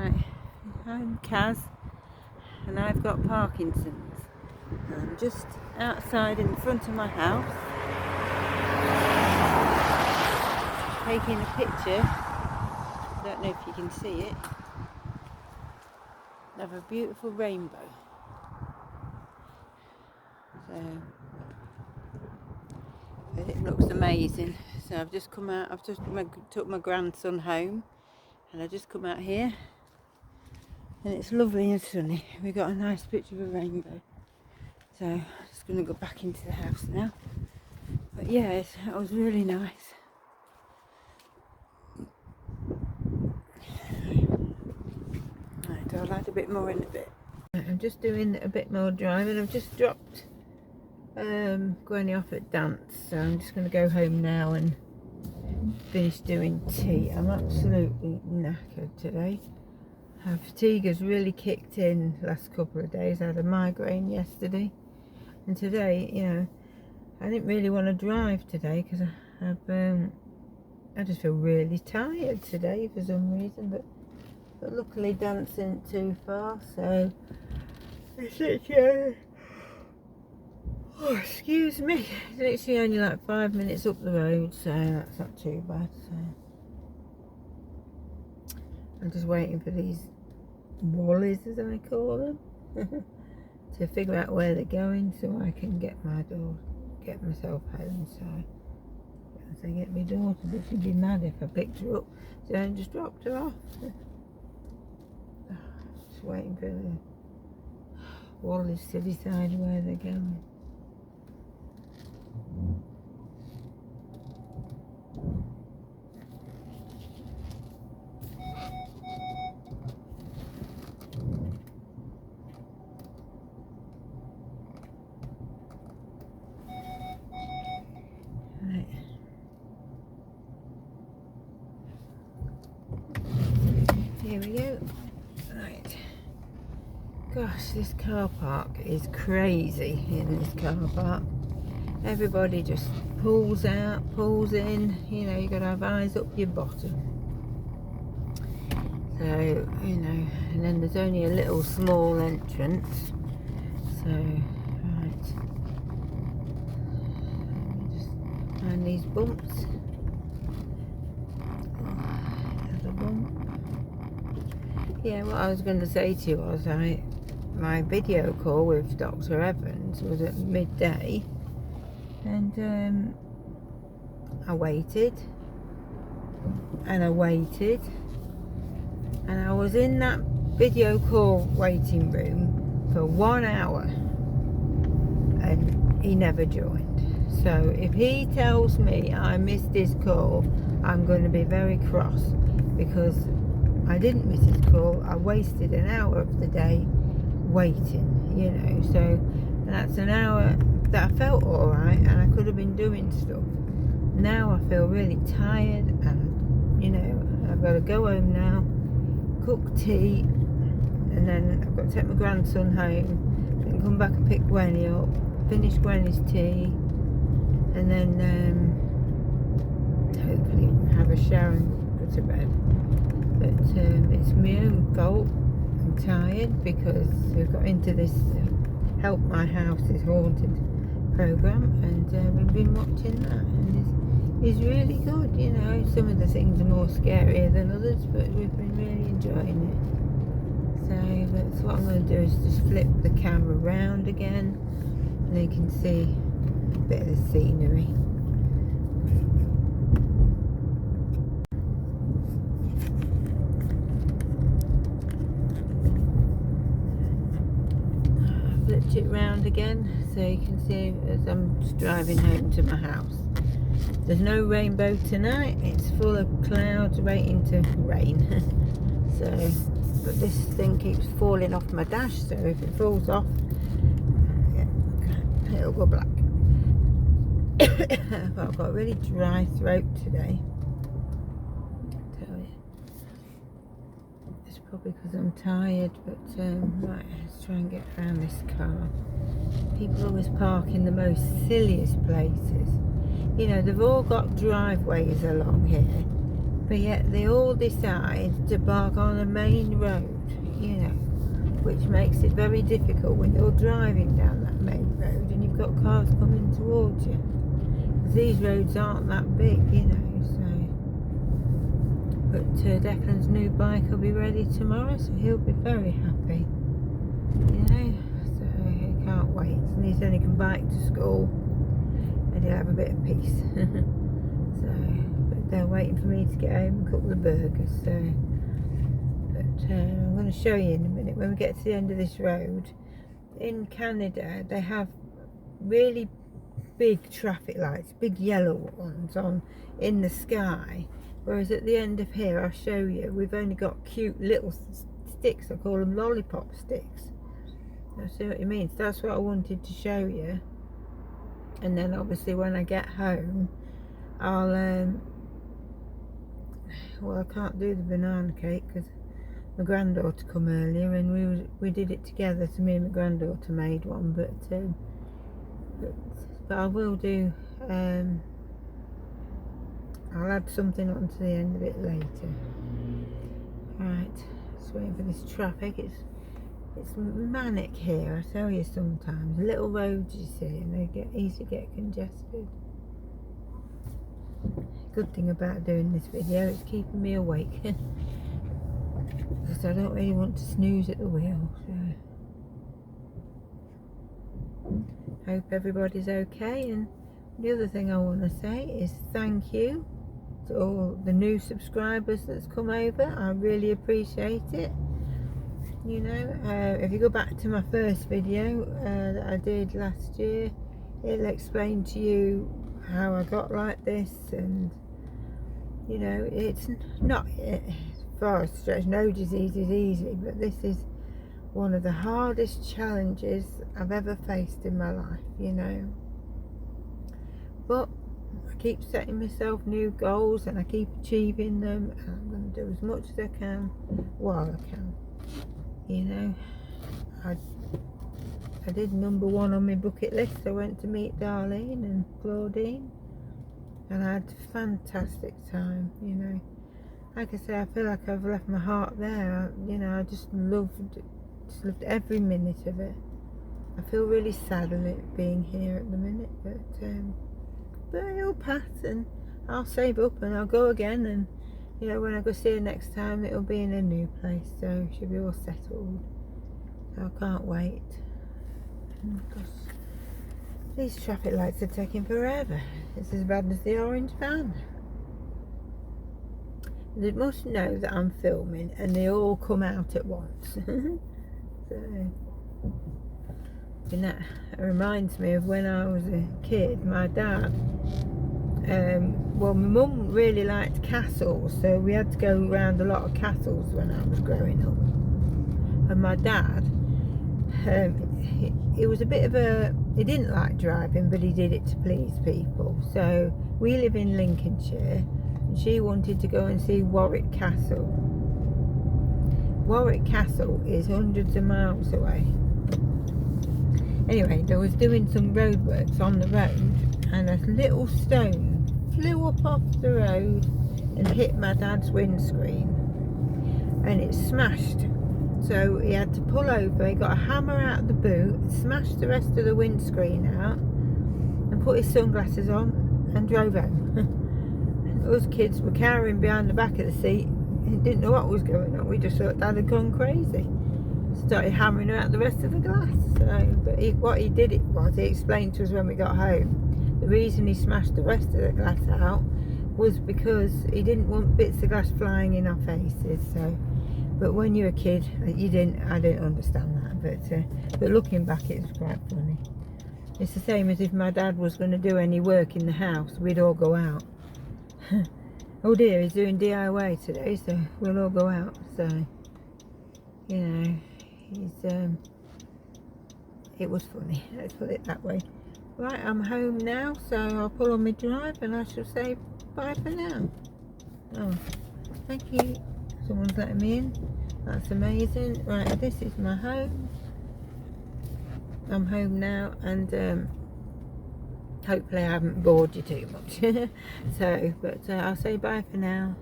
Right, I'm Kaz and I've got Parkinson's. I'm just outside in front of my house taking a picture. Don't know if you can see it, of a beautiful rainbow. So it looks amazing. So I've just come out, I've just took my grandson home and I've just come out here and it's lovely and sunny. We got a nice picture of a rainbow. So I'm just going to go back into the house now. But yeah, it was really nice. Right, I'll add a bit more in a bit. I'm just doing a bit more driving. I've just dropped Granny off at dance, so I'm just going to go home now and finish doing tea. I'm absolutely knackered today. Our fatigue has really kicked in the last couple of days. I had a migraine yesterday, and today, you know, I didn't really want to drive today because I just feel really tired today for some reason, but luckily dance isn't too far, so it's literally, oh excuse me, it's literally only like 5 minutes up the road, so that's not too bad. So I'm just waiting for these wallies, as I call them, to figure out where they're going so I can get myself home. So as I get my daughter, but she'd be mad if I picked her up, so I just dropped her off. Just waiting for the wallies to decide where they're going. Right. Here we go. Right. Gosh, this car park is crazy in this car park. Everybody just pulls out, pulls in, you know, you got to have eyes up your bottom. So, you know, and then there's only a little small entrance. So, right. Just find these bumps. There's a bump. Yeah, what I was going to say to you was my video call with Dr. Evans was at midday, and I waited and I waited, and I was in that video call waiting room for 1 hour and he never joined. So if he tells me I missed his call, I'm going to be very cross, because I didn't miss his call. I wasted an hour of the day waiting, you know. So that's an hour that I felt alright and I could have been doing stuff. Now I feel really tired, and, you know, I've got to go home now, cook tea, and then I've got to take my grandson home, then come back and pick Gwenny up, finish Gwenny's tea, and then hopefully have a shower and go to bed. But it's my own fault. I'm tired because we've got into this Help My House is Haunted program, and we've been watching that, and it's really good, you know. Some of the things are more scarier than others, but we've been really enjoying it. So that's what I'm going to do, is just flip the camera around again, and you can see a bit of the scenery. Flipped it round again so you can see as I'm just driving home to my house. There's no rainbow tonight, it's full of clouds waiting to rain. So, but this thing keeps falling off my dash, so if it falls off, yeah, it'll go black. I've got a really dry throat today, I tell you. It's probably because I'm tired, but right, let's try and get around this car. People always park in the most silliest places. You know, they've all got driveways along here, But yet they all decide to park on a main road, you know, which makes it very difficult when you're driving down that main road and you've got cars coming towards you. Because these roads aren't that big, you know, so. But Declan's new bike will be ready tomorrow, so he'll be very happy, you know, so he can't wait. And he's only come back to school and he'll have a bit of peace. So, but they're waiting for me to get home and cook the burgers, so. I'm going to show you in a minute when we get to the end of this road. In Canada they have really big traffic lights, big yellow ones on in the sky, whereas at the end of here, I'll show you, we've only got cute little sticks. I call them lollipop sticks. I see what you mean. So that's what I wanted to show you. And then obviously when I get home I'll well, I can't do the banana cake because my granddaughter come earlier and we did it together, so me and my granddaughter made one, but I will do, I'll add something onto the end of it later. Right, just waiting for this traffic. It's manic here, I tell you sometimes. Little roads you see, and they easily get congested. Good thing about doing this video, it's keeping me awake. Because I don't really want to snooze at the wheel, so. Hope everybody's okay. And the other thing I want to say is thank you to all the new subscribers that's come over. I really appreciate it. You know, if you go back to my first video that I did last year, it'll explain to you how I got like this, and you know, it's not far stretch, no disease is easy, but this is one of the hardest challenges I've ever faced in my life, you know. But I keep setting myself new goals and I keep achieving them, and I'm going to do as much as I can while I can. You know, I did number 1 on my bucket list. I went to meet Darlene and Claudine and I had a fantastic time, you know. Like I say, I feel like I've left my heart there. You know, I just loved every minute of it. I feel really sad of it being here at the minute, but it'll pass and I'll save up and I'll go again, and you know, when I go see her next time it'll be in a new place, so she'll be all settled. So I can't wait. Because these traffic lights are taking forever. It's as bad as the orange van. They must know that I'm filming and they all come out at once. So, and that reminds me of when I was a kid. My dad, well, my mum really liked castles, so we had to go around a lot of castles when I was growing up. And my dad, he was a bit of a, he didn't like driving, but he did it to please people. So we live in Lincolnshire, and she wanted to go and see Warwick Castle. Warwick Castle is hundreds of miles away. Anyway, they was doing some roadworks on the road, and a little stone flew up off the road and hit my dad's windscreen, and it smashed. So he had to pull over. He got a hammer out of the boot, smashed the rest of the windscreen out, and put his sunglasses on and drove home. Us kids were cowering behind the back of the seat and didn't know what was going on. We just thought Dad had gone crazy. Started hammering out the rest of the glass. So, but what he did was he explained to us when we got home. The reason he smashed the rest of the glass out was because he didn't want bits of glass flying in our faces. So, but when you're a kid, I didn't understand that. But looking back, it was quite funny. It's the same as if my dad was going to do any work in the house, we'd all go out. Oh dear, he's doing DIY today, so we'll all go out. So, you know, it was funny, let's put it that way. Right, I'm home now, so I'll pull on my drive and I shall say bye for now. Oh, thank you. Someone's letting me in. That's amazing. Right, this is my home. I'm home now, and hopefully I haven't bored you too much. So, but I'll say bye for now.